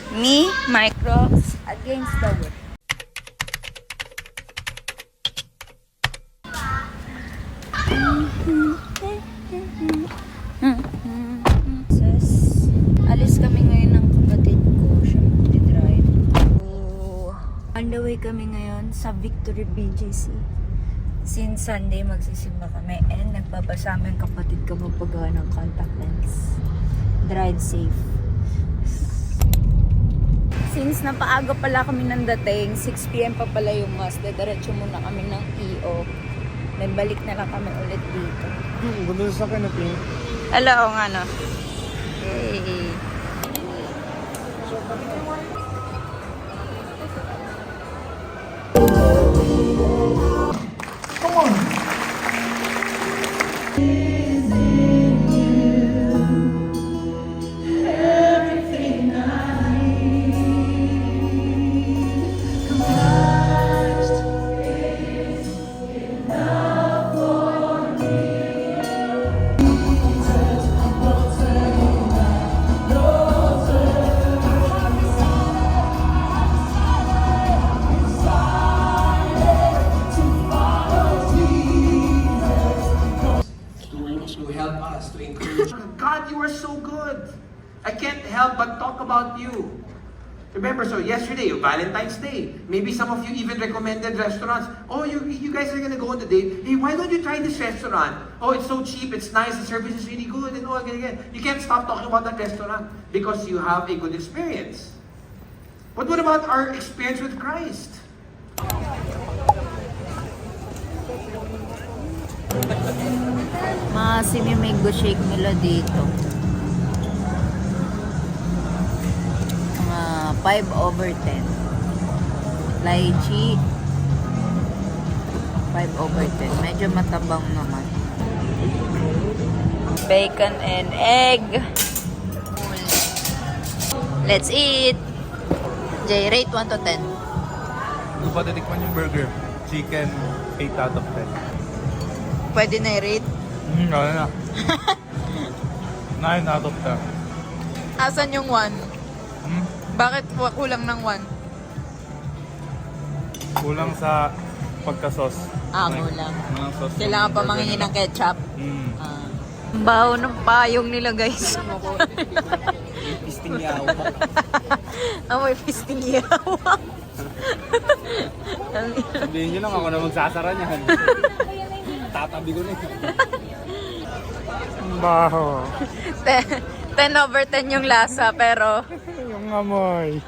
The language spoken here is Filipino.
Me, my Crocs, against the world. Alis kami ngayon ng kapatid ko. Siya magdidrive. So, on the way kami ngayon sa Victory BGC. Since Sunday, magsisimba kami. And nagbabasa ang kapatid ko magpagawa ng contact lens. Drive safe. Since napaaga pala kami ng dating, 6 PM pa pala yung mas. Diretso muna kami ng EO. Then balik na lang kami ulit dito. Ganda sa akin na pink. Ala, o nga no. Hey. Come on! To help us, to encourage. God, you are so good. I can't help but talk about you. Remember, so yesterday, Valentine's Day, maybe some of you even recommended restaurants. Oh, you guys are gonna go on the date. Hey, why don't you try this restaurant? Oh, it's so cheap, it's nice, the service is really good, and all again. You can't stop talking about that restaurant because you have a good experience. But what about our experience with Christ? Maasim yung mango shake nila dito. Mga 5/10. Lychee. 5/10. Medyo matabang naman. Bacon and egg. Let's eat! J, rate 1 to 10. Hindi pa titikman yung burger. Chicken, 8 out of 10. Pwede na i-rate? Ano na. 9 out of 10. Asan yung 1? Bakit kulang ng 1? Kulang sa pagka-sauce. Kulang. Kulang sauce. Kailangan pa mangingi ng ketchup. Mm. Ang baho ng payong nila, guys. Pisting yawa. Amoy pisting yawa. Sabihin nyo lang ako na magsasara niyan. Tatabi ko na yun. Baho. 10/10 yung lasa, pero Yung amoy.